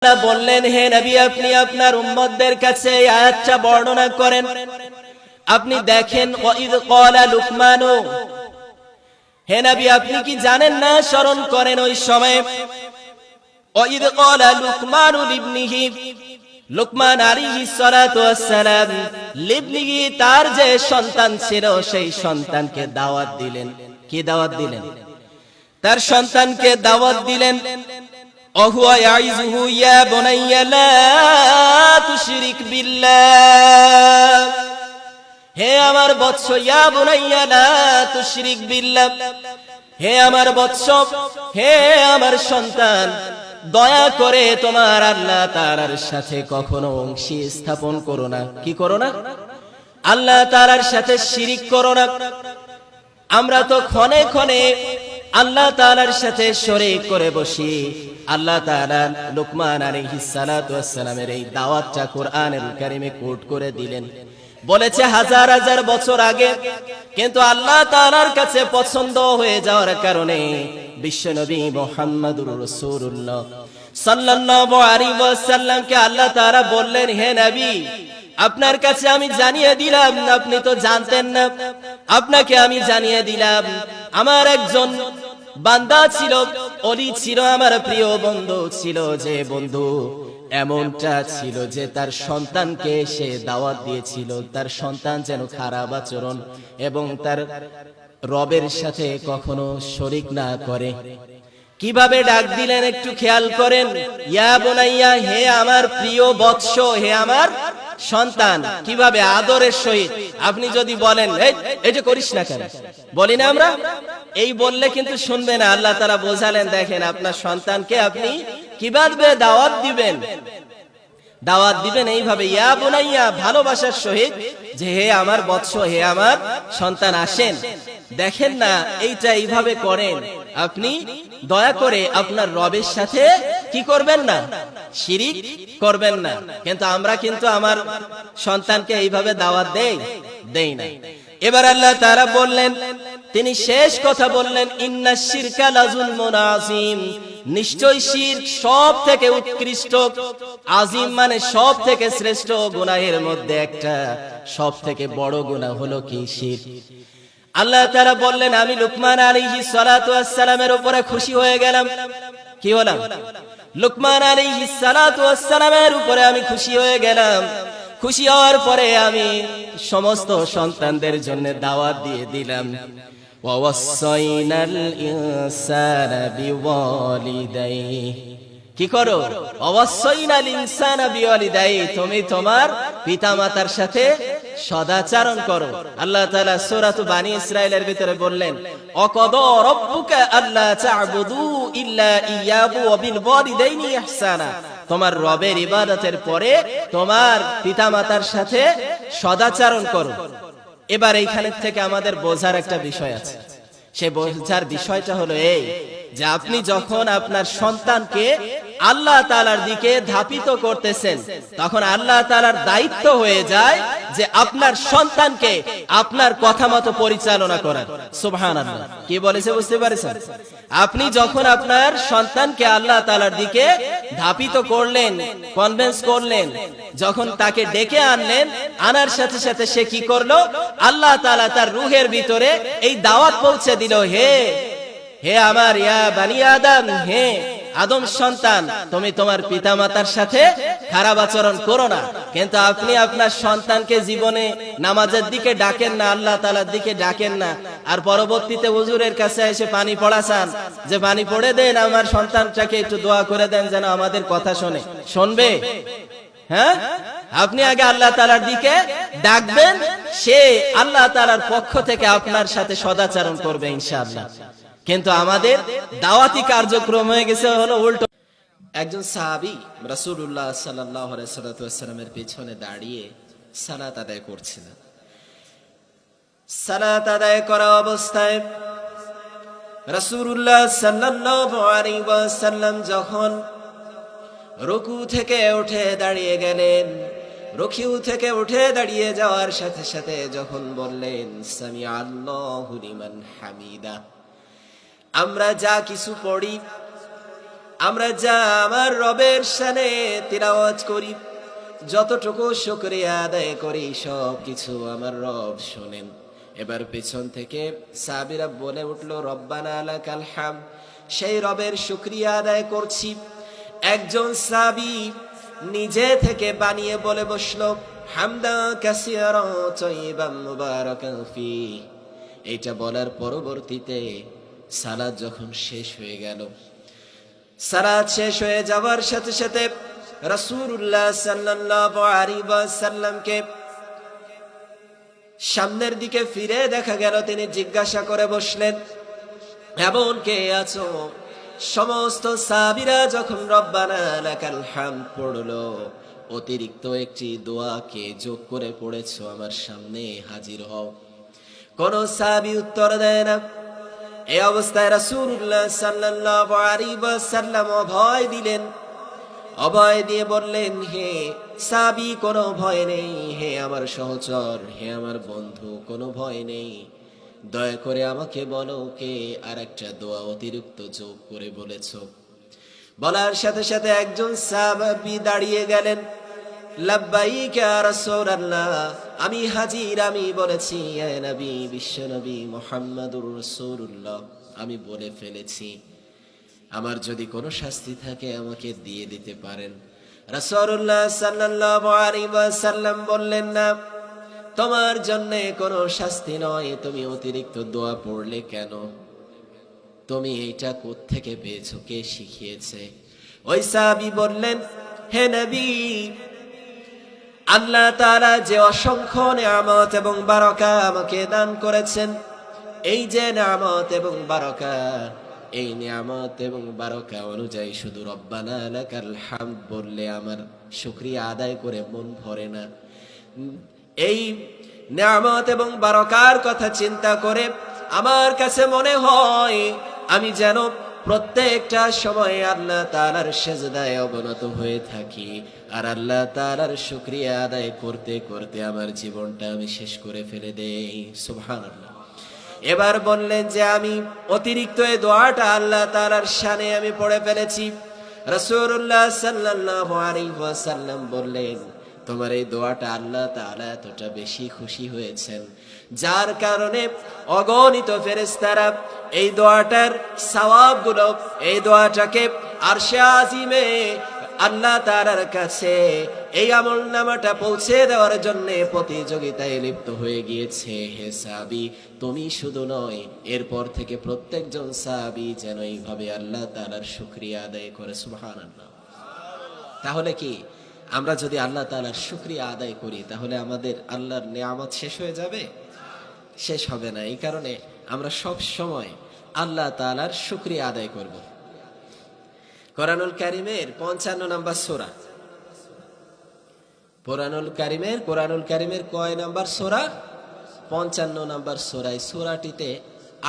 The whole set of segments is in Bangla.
আল্লাহ বললেন, হে নবী, আপনি আপনার উম্মতদের কাছে এই আয়াতটা বর্ণনা করেন। আপনি দেখেন, ওয়াইদ ক্বালা লুকমানু, হে নবী আপনি কি জানেন না, স্মরণ করেন ওই সময় ওয়াইদ ক্বালা লুকমানু লিবনিহি, লুকমান আলাইহিস সালাতু ওয়াস সালাম লিবনিহি, তার যে সন্তান ছিল সেই সন্তানকে দাওয়াত দিলেন। কি দাওয়াত দিলেন? তার সন্তানকে দাওয়াত দিলেন। ওহুয়া ইয়াইযুহু ইয়া বুনাইয়া লা তুশরিক বিল্লাহ, হে আমার বৎস, ইয়া বুনাইয়া লা তুশরিক বিল্লাহ, হে আমার বৎস, হে আমার সন্তান, দয়া করে তোমার আল্লাহ তাআলার সাথে কখনো অংশী স্থাপন করো না। কি করো না? আল্লাহ তাআলার সাথে শিরিক করো না। আমরা তো ক্ষণে ক্ষণে আল্লাহ তাআলার সাথে শরীক করে বসি। আল্লাহ তাআলা লুকমান আলাইহিস সালাতু ওয়াস সালামের এই দাওয়াতটা কোরআনুল কারীমে কোট করে দিলেন, বলেছে হাজার হাজার বছর আগে, কিন্তু আল্লাহ তাআলার কাছে পছন্দ হয়ে যাওয়ার কারণে বিশ্বনবী মুহাম্মদুর রাসূলুল্লাহ সাল্লাল্লাহু আলাইহি ওয়াসাল্লামকে আল্লাহ তাআলা বললেন, হে নবী আপনার কাছে আমি জানিয়ে দিলাম, আপনি তো জানতেন না, আপনাকে আমি জানিয়ে দিলাম, আমার একজন বান্দা ছিল, ওলি ছিল, আমার প্রিয় বন্ধু ছিল, যে বন্ধু এমনটা ছিল যে তার সন্তানকে সে দাওয়াত দিয়েছিল তার সন্তান যেন খারাপ আচরণ এবং তার রবের সাথে কখনো শরীক না করে। কিভাবে ডাক দিলেন একটু খেয়াল করেন, ইয়া বুনাইয়া, হে আমার প্রিয় বৎস, হে আমার সন্তান। কিভাবে? আদরের সহিত। আপনি যদি বলেন এই যে করিস না কেন, বলি না আমরা, এই বললে কিন্তু শুনবে না। আল্লাহ তাআলা বোঝালেন, দেখেন আপনার সন্তানকে আপনি কিভাবে দাওয়াত দিবেন, দাওয়াত দিবেন এইভাবে, ইয়া বুনাইয়া, ভালোবাসার সহিত, যে হে আমার বৎস, হে আমার সন্তান, আসেন। দেখেন না, এইটা এইভাবে করেন, আপনি দয়া করে আপনার রবের সাথে কি করবেন না? শিরিক করবেন না। কিন্তু আমরা কিন্তু আমার সন্তানকে এইভাবে দাওয়াত দেই না। এবার আল্লাহ তাআলা বললেন, তিনি শেষ কথা বললেন, ইন্নাশ শিরকা লাযুলমুন আযীম, নিশ্চয় শিরক সব থেকে উৎকৃষ্ট, আযীম মানে সব থেকে শ্রেষ্ঠ গুনাহের মধ্যে একটা, সব থেকে বড় গুনাহ হলো কি? শিরক। আল্লাহ তাআলা বললেন, আমি লুকমান আলাইহিস সালাতু ওয়াস সালামের উপরে খুশি হয়ে গেলাম। কি হলাম? লুকমান আলাইহিস সালাতু ওয়াস সালামের উপরে আমি খুশি হয়ে গেলাম। খুশি হওয়ার পরে আমি সমস্ত সন্তানদের জন্য দাওয়াত দিয়ে দিলাম, ওয়া ওয়াসাইনাল ইনসানা বিওয়ালিদাইহি, কি করো? ওয়াসাইনাল ইনসানা বিওয়ালিদাইহি, তুমি তোমার পিতামাতার সাথে সদাচরণ করো। আল্লাহ তাআলা সূরাতু বানী ইসরাঈলের ভিতরে বললেন, অকদা রাব্বুকা আল্লা তা'বুদু ইল্লা ইয়্যাহু ওয়া বিল ওয়ালিদাইনি ইহসানা, তোমার রবের ইবাদতের পরে তোমার পিতামাতার সাথে সদাচরণ করো। এবার এইখান থেকে আমাদের বোঝার একটা বিষয় আছে। সেই বোঝার বিষয়টা হলো এই, যে আপনি যখন আপনার সন্তানকে আল্লাহ তাআলার দিকে ধাপিত করতেছেন, তখন আল্লাহ তাআলার দায়িত্ব হয়ে যায় যে আপনার সন্তানকে আপনার কথা মতো পরিচালনা করার। সুবহানাল্লাহ, কি বলেছে বুঝতে পারছেন? আপনি যখন আপনার সন্তানকে আল্লাহ তাআলার দিকে ধাপিত করলেন, কনভিন্স করলেন, যখন তাকে ডেকে আনলেন, আনার সাথে সাথে সে কি করলো? আল্লাহ তাআলা তার রূহের ভিতরে এই দাওয়াত পৌঁছে দিল, হে আমার ইয়া বানি আদম, হে আদম সন্তান, তুমি তোমার পিতামাতার সাথে খারাপ আচরণ করো না। কিন্তু আপনি আপনার সন্তানকে জীবনে নামাজের দিকে ডাকেন না, আল্লাহ তাআলার দিকে ডাকেন না, আর পরবর্তীতে হুজুরের কাছে এসে পানি পড়াছেন, যে পানি পড়ে দেন, আমার সন্তানটাকে একটু দোয়া করে দেন যেন আমাদের কথা শোনে। শুনবে? হ্যাঁ, আপনি আগে আল্লাহ তাআলার দিকে ডাকবেন, সে আল্লাহ তাআলার পক্ষ থেকে আপনার সাথে সদাচরণ করবে ইনশাআল্লাহ। কিন্তু আমাদের দাওয়াতি কার্যক্রম হয়ে গেছে হলো উল্টো। একজন সাহাবী রাসূলুল্লাহ সাল্লাল্লাহু আলাইহি ওয়াসাল্লামের পিছনে দাঁড়িয়ে সালাত আদায় করছিলেন। সালাত আদায় করা অবস্থায় রাসূলুল্লাহ সাল্লাল্লাহু আলাইহি ওয়াসাল্লাম যখন রুকু থেকে উঠে দাঁড়িয়ে গেলেন, রুকু থেকে উঠে দাঁড়িয়ে যাওয়ার সাথে সাথে যখন বললেন সামিআল্লাহু লিমান হামিদা, আমরা যা কিছু পড়ি আমরা যা আমার রবের শানে তিলাওয়াত করি, যতটুকু শুকরিয়া আদায় করি, সব কিছু আমার রব শোনেন। এবার পেছন থেকে সাহাবীরা বলে উঠলো, রব্বানা লাকাল হামদ, সেই রবের শুকরিয়া আদায় করছি। একজন সাহাবী নিজে থেকে বানিয়ে বলে বসলো, হামদা কাসীরান তাইয়িবান মুবারাকান ফি। এটা বলার পরবর্তীতে সালাত যখন শেষ হয়ে গেল, সালাত শেষ হয়ে যাওয়ার সাথে সাথে রাসূলুল্লাহ সাল্লাল্লাহু আলাইহি ওয়াসাল্লামকে সামনের দিকে ফিরে দেখা গেল, তিনি জিজ্ঞাসা করে বসলেন, এমন কে আছো? সমস্ত সাহাবীরা যখন রব্বানা লাকাল হামদ পড়লো, অতিরিক্ত একটি দোয়াকে যোগ করে পড়েছো, আমার সামনে হাজির হও। কোন সাহাবী উত্তর দেয় না। এই অবস্থায় রাসূলুল্লাহ সাল্লাল্লাহু আলাইহি ওয়াসাল্লাম অভয় দিলেন। অভয় দিয়ে বললেন, হে সাহাবী, কোনো ভয় নেই। হে আমার সহচর, হে আমার বন্ধু, কোনো ভয় নেই। দয়া করে আমাকে বলো, কে আর একটা দোয়া অতিরিক্ত যোগ করে বলেছো? বলার সাথে সাথে একজন সাহাবী দাঁড়িয়ে গেলেন, লাব্বাইক ইয়া রাসূলুল্লাহ, আমি হাজির, আমি বলেছি, ইয়া নবী, বিশ্ব নবী মুহাম্মাদুর রাসূলুল্লাহ, আমি বলে ফেলেছি। আমার যদি কোনো শাস্তি থাকে আমাকে দিয়ে দিতে পারেন। রাসূলুল্লাহ সাল্লাল্লাহু আলাইহি ওয়াসাল্লাম বললেন, না, তোমার জন্য কোনো শাস্তি নয়। তুমি অতিরিক্ত দোয়া পড়লে কেন? তুমি এইটা কোত্থেকে পেয়েছো? কে শিখিয়েছে? ওই সাহাবী বললেন, হে নবী, আল্লাহ তাআলা যে অসংখ্য নিয়ামত এবং বারাকা আমাকে দান করেছেন, এই যে নিয়ামত এবং বারাকা, এই নিয়ামত এবং বারাকা অনুযায়ী শুধু রব্বানা লাকাল হামদ বললে আমার শুকরিয়া আদায় করে মন ভরে না। এই নিয়ামত এবং বারাকার কথা চিন্তা করে আমার কাছে মনে হয় আমি যেন প্রত্যেকটা সময় আল্লাহ তাআলার সেজদায় অবনত হয়ে থাকি, আর আল্লাহ তাআলার শুকরিয়া আদায় করতে করতে আমার জীবনটা আমি শেষ করে ফেলে দেই। সুবহানাল্লাহ। এবার বললেন যে আমি অতিরিক্ত এই দোয়াটা আল্লাহ তাআলার শানে আমি পড়ে ফেলেছি। রাসূলুল্লাহ সাল্লাল্লাহু আলাইহি ওয়াসাল্লাম বললেন, তোমার এই দোয়াটা আল্লাহ তাআলা এতটা বেশি খুশি হয়েছেন, যার কারণে অগণিত ফেরেশতারা এই দোয়াটার সওয়াবগুলো, এই দোয়াটাকে আরশে আজিমে আল্লাহ তাআলার কাছে এই আমলনামাটা পৌঁছে দেওয়ার জন্য প্রতিযোগিতায় লিপ্ত হয়ে গিয়েছে। হে সাহাবী, তুমি শুধু নয়, এরপর থেকে প্রত্যেকজন সাহাবী যেন এইভাবে আল্লাহ তাআলার শুকরিয়া আদায় করে। সুবহানাল্লাহ। তাহলে কি আমরা যদি আল্লাহ তাআলার শুকরিয়া আদায় করি তাহলে আমাদের আল্লাহর নিয়ামত শেষ হয়ে যাবে? শেষ হবে না। এই কারণে আমরা সব সময় আল্লাহ তাআলার শুকরিয়া আদায় করব। কোরআনুল কারীমের 55 নম্বর সূরা, কোরআনুল কারীমের কয় নম্বর সূরা? 55 নম্বর সূরা। এই সূরাটিতে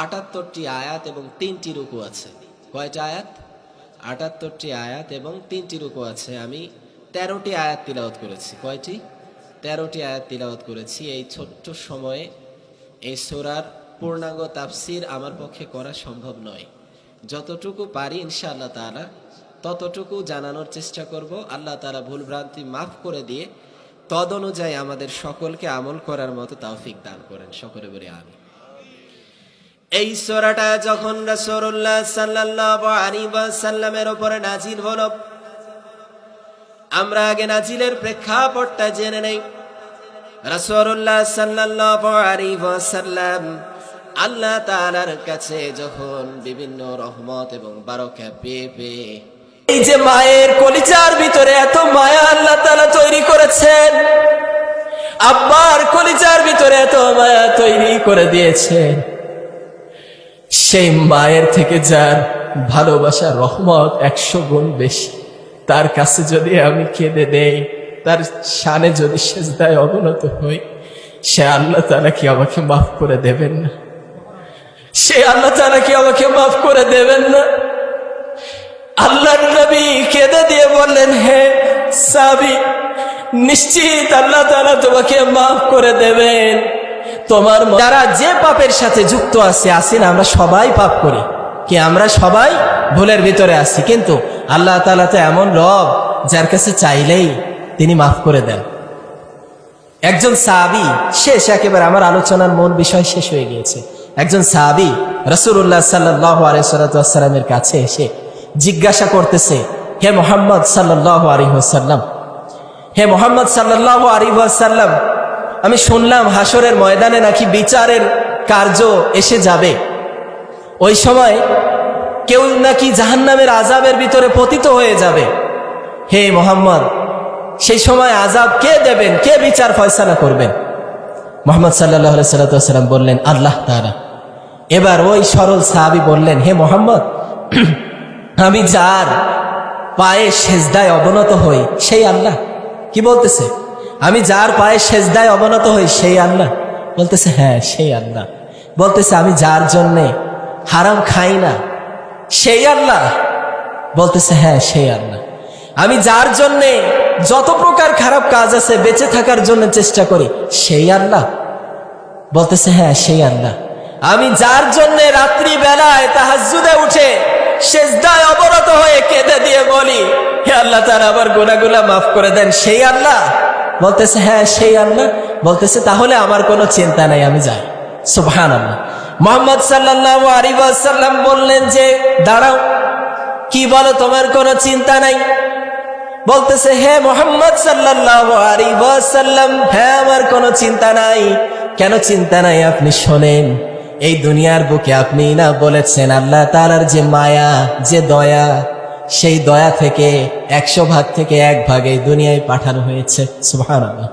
78টি আয়াত এবং 3টি রুকু আছে। কয়টা আয়াত? 78টি আয়াত এবং 3টি রুকু আছে। আমি 13টি আয়াত তিলাওয়াত করেছি। কয়টি? 13টি আয়াত তিলাওয়াত করেছি। এই ছোট্ট সময়ে এই সূরার পূর্ণাঙ্গ তাফসীর আমার পক্ষে করা সম্ভব নয়। যতটুকু পারি ইনশাআল্লাহ তাআলা ততটুকু জানানোর চেষ্টা করব। আল্লাহ তাআলা ভুলভ্রান্তি মাফ করে দিয়ে তদ অনুযায়ী আমাদের সকলকে আমল করার মতো তৌফিক দান করেন। সকলে বলি আমিন। এই সূরাটা যখন রাসূলুল্লাহ সাল্লাল্লাহু আলাইহি ওয়াসাল্লামের উপরে নাজিল হলো, আমরা আগে নাজিলের প্রেক্ষাপটটা জেনে নেই। রাসূলুল্লাহ সাল্লাল্লাহু আলাইহি ওয়াসাল্লাম আল্লাহ তাআলার কাছে যখন বিভিন্ন রহমত এবং বারাকা পেয়ে পেয়ে, এই যে মায়ের কলিজার ভিতরে এত মায়া আল্লাহ তাআলা তৈরি করেছেন, আব্বার কলিজার ভিতরে এত মায়া তৈরি করে দিয়েছেন, সেই মায়ের থেকে যার ভালোবাসা রহমত 100 গুণ বেশি, তার কাছে যদি আমি কেঁদে দেই, তার শানে যদি সেজদায় অবনত হই, সে আল্লাহ তাআলা কি আমাকে মাফ করে দেবেন না? সে আল্লাহ তাআলা কি আমাকে মাফ করে দেবেন না? আল্লাহর নবী কেঁদে দিয়ে বললেন, হে সাহাবী, নিশ্চিত আল্লাহ তাআলা তোমাকে মাফ করে দেবেন। তোমার যারা যে পাপের সাথে যুক্ত আছে না, আমরা সবাই পাপ করি, কি আমরা সবাই ভুলের ভিতরে আছি, কিন্তু আল্লাহ তাআলা তো এমন রব যার কাছে চাইলেই তিনি মাফ করে দেন। একজন সাহাবী, শেষ একেবারে আমার আলোচনার মূল বিষয় শেষ হয়ে গিয়েছে। একজন সাহাবী রাসূলুল্লাহ সাল্লাল্লাহু আলাইহি ওয়াসাল্লামের কাছে এসে জিজ্ঞাসা করতেছে, হে মুহাম্মদ সাল্লাল্লাহু আলাইহি ওয়াসাল্লাম, হে মুহাম্মদ সাল্লাল্লাহু আলাইহি ওয়াসাল্লাম, আমি শুনলাম হাসরের ময়দানে নাকি বিচারের কার্য এসে যাবে, ওই সময় কেউ নাকি জাহান্নামের আযাবের ভিতরে পতিত হয়ে যাবে। হে মুহাম্মদ, সেই সময় আযাব কে দেবেন, কে বিচার ফয়সালা করবেন? মুহাম্মদ সাল্লাল্লাহু আলাইহি ওয়াসাল্লাম বললেন, আল্লাহ তাআলা। এবার ওই সরল সাহাবী বললেন, হে মুহাম্মদ, আমি যার পায়ে সেজদায় অবনত হই সেই আল্লাহ। কি বলতেছে? আমি যার পায়ে সেজদায় অবনত হই সেই আল্লাহ? বলতেছে হ্যাঁ সেই আল্লাহ। বলতেছে আমি যার জন্যে হারাম খাই না সেই আল্লাহ? বলতেছে হ্যাঁ সেই আল্লাহ। আমি যার জন্যে যত প্রকার খারাপ কাজ আছে বেঁচে থাকার জন্য চেষ্টা করি সেই আল্লাহ? বলতেছে হ্যাঁ সেই আল্লাহ। আমি যার জন্যে রাত্রি বেলায় তাহাজ্জুদে উঠে সেজদায় অবনত হয়ে কেঁদে দিয়ে বলি, হে আল্লাহ তাআলা আমার গুনাহগুলো মাফ করে দেন, সেই আল্লাহ? বলতেছে হ্যাঁ সেই আল্লাহ। বলতেছে তাহলে আমার কোনো চিন্তা নাই, আমি যাই। সুবহানাল্লাহ। মুহাম্মদ সাল্লাল্লাহু আলাইহি ওয়াসাল্লাম বললেন যে দাঁড়াও, কি বলো তোমার কোনো চিন্তা নাই? বলতেছে হে মুহাম্মদ সাল্লাল্লাহু আলাইহি ওয়াসাল্লাম, হ্যাঁ আমার কোনো চিন্তা নাই। কেন চিন্তা নাই আপনি শোনেন। এই দুনিয়ার বুকে আপনি না বলেছেন আল্লাহ তাআলার যে মায়া, যে দয়া, সেই দয়া থেকে 100 ভাগ থেকে 1 ভাগ এই দুনিয়ায় পাঠানো হয়েছে। সুবহানাল্লাহ।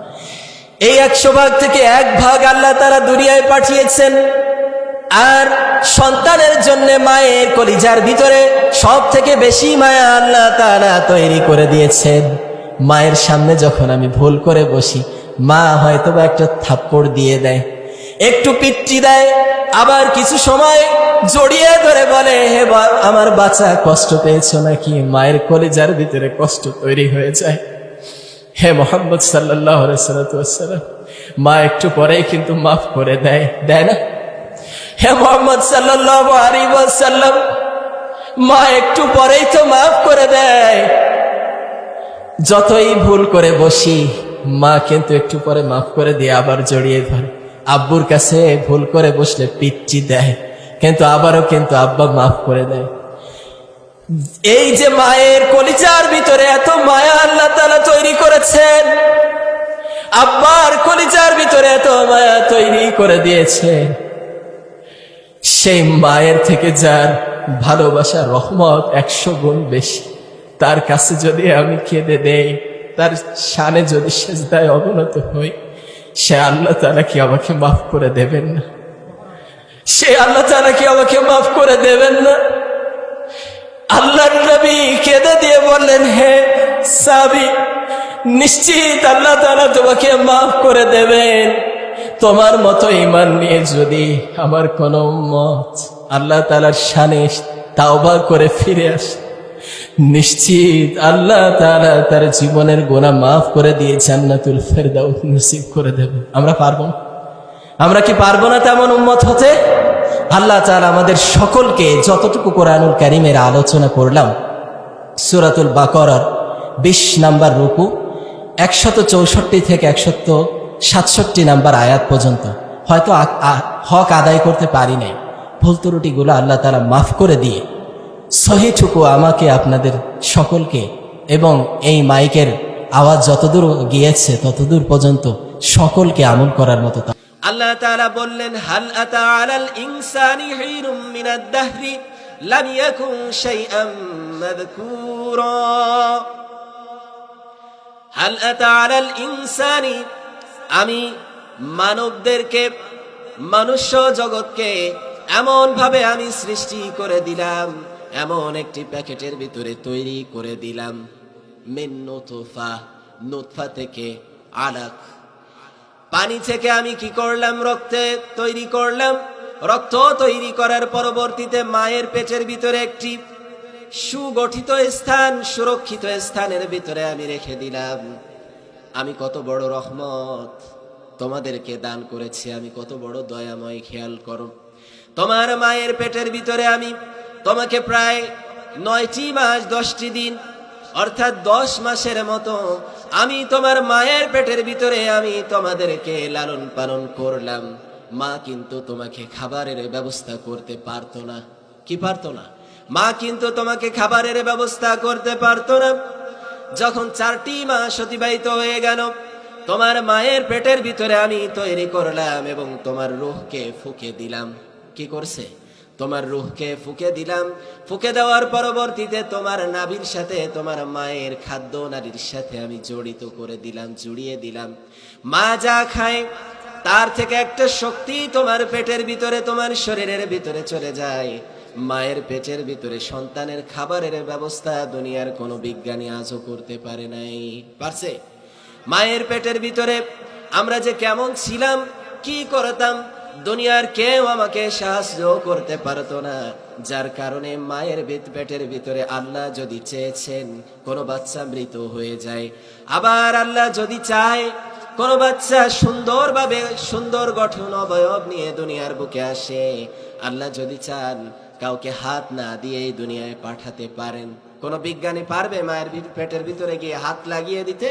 এই 100 ভাগ থেকে 1 ভাগ আল্লাহ তাআলা দুনিয়ায় পাঠিয়েছেন। আর সন্তানের জন্য মায়ের কলিজার ভিতরে সব থেকে বেশি মায়া আল্লাহ তাআলা তৈরি করে দিয়েছেন। মায়ের সামনে যখন আমি ভুল করে বসি, মা হয়তো বা একটা থাপ্পড় দিয়ে দেয়, একটু পিট্টি দেয়, আবার কিছু সময় জড়িয়ে ধরে বলে, হে আমার বাচ্চা কষ্ট পেয়েছো নাকি? মায়ের কলিজার ভিতরে কষ্ট তৈরি হয়ে যায়। হে মুহাম্মদ সাল্লাল্লাহু আলাইহি ওয়াসাল্লাম, মা একটু পরেই কিন্তু মাফ করে দেয়, দেয় না? হে মুহাম্মদ সাল্লাল্লাহু আলাইহি ওয়াসাল্লাম, মা একটু পরেই তো মাফ করে দেয়। যতই ভুল করে বসি, মা কিন্তু একটু পরে মাফ করে দিয়ে আবার জড়িয়ে ধরে। আব্বুর কাছে ভুল করে বসলে পিচ্চি দেয়, কিন্তু আবারও কিন্তু আব্বা মাফ করে দেয়। এই যে মায়ের কলিজার ভিতরে এত মায়া আল্লাহ তাআলা তৈরি করেছেন, আব্বার কলিজার ভিতরে এত মায়া তৈরি করে দিয়েছেন, সেই মায়ের থেকে যার ভালোবাসা রহমত 100 গুণ বেশি, তার কাছে যদি আমি কেঁদে দেই, তার শানে যদি সেজদায় অবনত হই, সে আল্লাহ তাআলা কি আমাকে মাফ করে দেবেন না? সে আল্লাহ তাআলা কি আমাকে মাফ করে দেবেন না? আল্লাহর নবী কেঁদে দিয়ে বললেন, হে সাহাবী, নিশ্চিত আল্লাহ তাআলা তোমাকে মাফ করে দেবেন। তোমার মতো ঈমান নিয়ে যদি আমার কোন উম্মত আল্লাহ তাআলার শানে তাওবা করে ফিরে আসে, নিশ্চিত আল্লাহ তাআলা তার জীবনের গুনাহ মাফ করে দিয়ে জান্নাতুল ফেরদাউস নসিব করে দেবেন। আমরা পারবো না? আমরা কি পারবো না তেমন উম্মত হতে? আল্লাহ তাআলা আমাদের সকলকে যতটুকু কোরআনুল কারীমের আলোচনা করলাম, সূরাতুল বাকারার 20 নাম্বার রুকু 164 থেকে 167 নাম্বার আয়াত পর্যন্ত হয়তো হক আদায় করতে পারি নাই। ভুল ত্রুটিগুলো আল্লাহ তাআলা মাফ করে দিয়ে সহিটুকু আমাকে, আপনাদের সকলকে, এবং এই মাইকের আওয়াজ যতদূর গিয়েছে ততদূর পর্যন্ত সকলকে আমল করার মতো। আল্লাহ তাআলা বললেন, হাল আতা আলাল ইনসানি হিরুম মিনাদ দাহরি লাম ইয়াকুন শাইআম মাযকুরা। হাল আতা আলাল ইনসানি, আমি মানবদেরকে, মনুষ্য জগৎকে এমন ভাবে আমি সৃষ্টি করে দিলাম, এমন একটি প্যাকেটের ভিতরে তৈরি করে দিলাম, মিন নুতফা, নুতফা থেকে আলাক, পানি থেকে আমি কি করলাম? রক্তে তৈরি করলাম। রক্ত তৈরি করার পরবর্তীতে মায়ের পেটের ভিতরে একটি সুগঠিত স্থান, সুরক্ষিত স্থানের ভিতরে আমি রেখে দিলাম। আমি কত বড় রহমত তোমাদেরকে দান করেছি, আমি কত বড় দয়াময়, খেয়াল করো। তোমার মায়ের পেটের ভিতরে আমি তোমাকে প্রায় 9টি মাস 10টি দিন, অর্থাৎ 10 মাসের মতো আমি তোমার মায়ের পেটের ভিতরে আমি তোমাদেরকে লালন পালন করলাম। মা কিন্তু তোমাকে খাবারের ব্যবস্থা করতে পারতো না। কি পারতো না? মা কিন্তু তোমাকে খাবারের ব্যবস্থা করতে পারতো না। যখন 4টি মাস অতিবাহিত হয়ে গেল, তোমার মায়ের পেটের ভিতরে আমি তৈরি করলাম এবং তোমার রূহকে ফুঁকে দিলাম। কি করছে? তোমার রূহকে ফুঁকে দিলাম। ফুঁকে দেওয়ার পরবর্তীতে তোমার নাভির সাথে তোমার মায়ের খাদ্য নালীর সাথে আমি জড়িত করে দিলাম, জুড়িয়ে দিলাম। মা যা খায় তার থেকে একটা শক্তি তোমার পেটের ভিতরে তোমার শরীরের ভিতরে চলে যায়। মায়ের পেটের ভিতরে সন্তানের খাবারের ব্যবস্থা দুনিয়ার কোনো বিজ্ঞানী আজও করতে পারে নাই। পারছে? মায়ের পেটের ভিতরে আমরা যে কেমন ছিলাম, কি করতাম, দুনিয়ার কেউ আমাকে সাহায্য করতে পারতো না। যার কারণে মায়ের পেটের ভিতরে আল্লাহ যদি চেয়েছেন কোনো বাচ্চা মৃত হয়ে যায়, আবার আল্লাহ যদি চায় কোনো বাচ্চা সুন্দরভাবে সুন্দর গঠন অবয়ব নিয়ে দুনিয়ার বুকে আসে, আল্লাহ যদি চান কাউকে হাত না দিয়ে এই দুনিয়ায় পাঠাতে পারেন। কোন বিজ্ঞানী পারবে মায়ের পেটের ভিতরে গিয়ে হাত লাগিয়ে দিতে?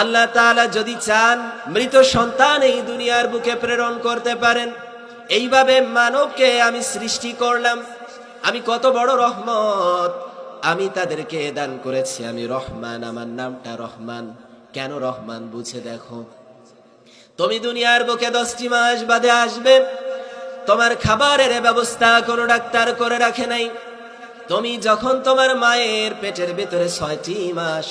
আল্লাহ তাআলা যদি চান মৃত সন্তান এই দুনিয়ার বুকে প্রেরণ করতে পারেন। এইভাবে মানবকে আমি সৃষ্টি করলাম। আমি কত বড় রহমত আমি তাদেরকে দান করেছি। আমি রহমান, আমার নামটা রহমান। কেন রহমান বুঝে দেখো। তুমি দুনিয়ার বুকে 10টি মাস বাদে আসবে, তোমার খাবারের ব্যবস্থা কোনো ডাক্তার করে রাখে নাই। তুমি যখন তোমার মায়ের পেটের ভিতরে 6টি মাস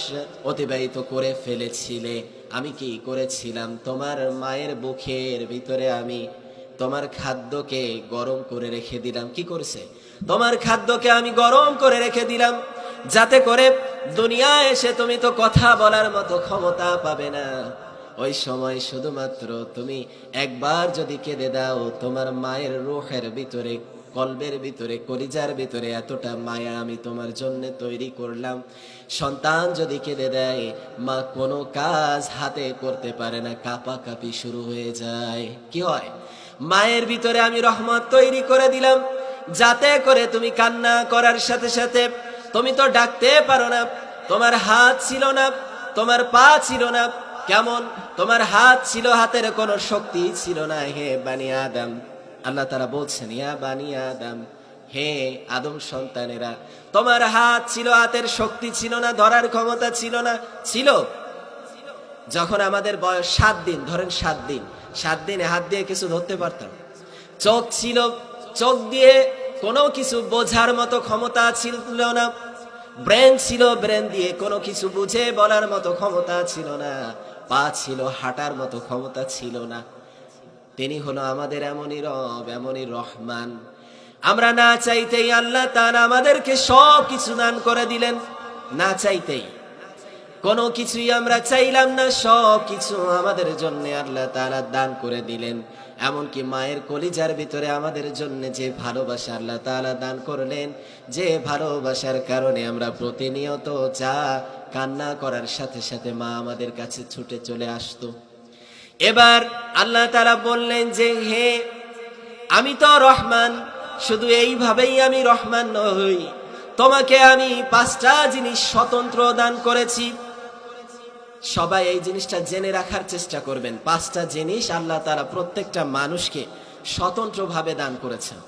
অতিবাহিত করে ফেলেছিলে, আমি কি করেছিলাম? তোমার মায়ের বুকের ভিতরে আমি তোমার খাদ্যকে গরম করে রেখে দিলাম। কি করছে? তোমার খাদ্যকে আমি গরম করে রেখে দিলাম, যাতে করে দুনিয়ায় এসে তুমি তো কথা বলার মতো ক্ষমতা পাবে না। ওই সময় শুধুমাত্র তুমি একবার যদি কেঁদে দাও, তোমার মায়ের রূহের ভিতরে, কলবের ভিতরে, কলিজার ভিতরে এতটা মায়া আমি তোমার জন্য তৈরি করলাম। সন্তান যদি কেঁদে দেয়, মা কোনো কাজ হাতে করতে পারে না, কাঁপাকাঁপি শুরু হয়ে যায়। কি হয়? মায়ের ভিতরে আমি রহমত তৈরি করে দিলাম, যাতে করে তুমি কান্না করার সাথে সাথে তুমি তো ডাকতে পারো না। তোমার হাত ছিল না, তোমার পা ছিল না। কেমন? তোমার হাত ছিল, হাতের কোনো শক্তি ছিল না। হে বানি আদম, আল্লাহ তাআলা বলছেন, ইয়া বানি আদম, হে আদম সন্তানেরা, তোমার হাত ছিল, হাতের শক্তি ছিল না, ধরার ক্ষমতা ছিল না। ছিল যখন আমাদের বয়স 7 দিন, ধরেন 7 দিনে হাত দিয়ে কিছু ধরতে পারতাম। চোখ ছিল, চোখ দিয়ে কোনো কিছু বোঝার মতো ক্ষমতা ছিল না। ব্রেন ছিল, ব্রেন দিয়ে কোনো কিছু বুঝে বলার মতো ক্ষমতা ছিল না। পা ছিল, হাঁটার মতো ক্ষমতা ছিল না। তিনি হলো আমাদের এমনই রব, এমনই রহমান। আমরা না চাইতেই আল্লাহ তাআলা আমাদেরকে সব কিছু দান করে দিলেন। না চাইতেই, কোনো কিছুই আমরা চাইলাম না, সব কিছু আমাদের জন্য আল্লাহ তাআলা দান করে দিলেন। এমনকি মায়ের কলিজার ভিতরে আমাদের জন্য যে ভালোবাসা আল্লাহ তাআলা দান করলেন, যে ভালোবাসার কারণে আমরা প্রতিনিয়ত যা কান্না করার সাথে সাথে মা আমাদের কাছে ছুটে চলে আসতো। এবার আল্লাহ তাআলা বললেন যে, হে আমি তো রহমান, শুধু এইভাবেই আমি রহমান নই, তোমাকে আমি 5টা জিনিস স্বতন্ত্র দান করেছি। সবাই এই জিনিসটা জেনে রাখার চেষ্টা করবেন। 5টা জিনিস আল্লাহ তাআলা প্রত্যেকটা মানুষকে স্বতন্ত্রভাবে দান করেছেন।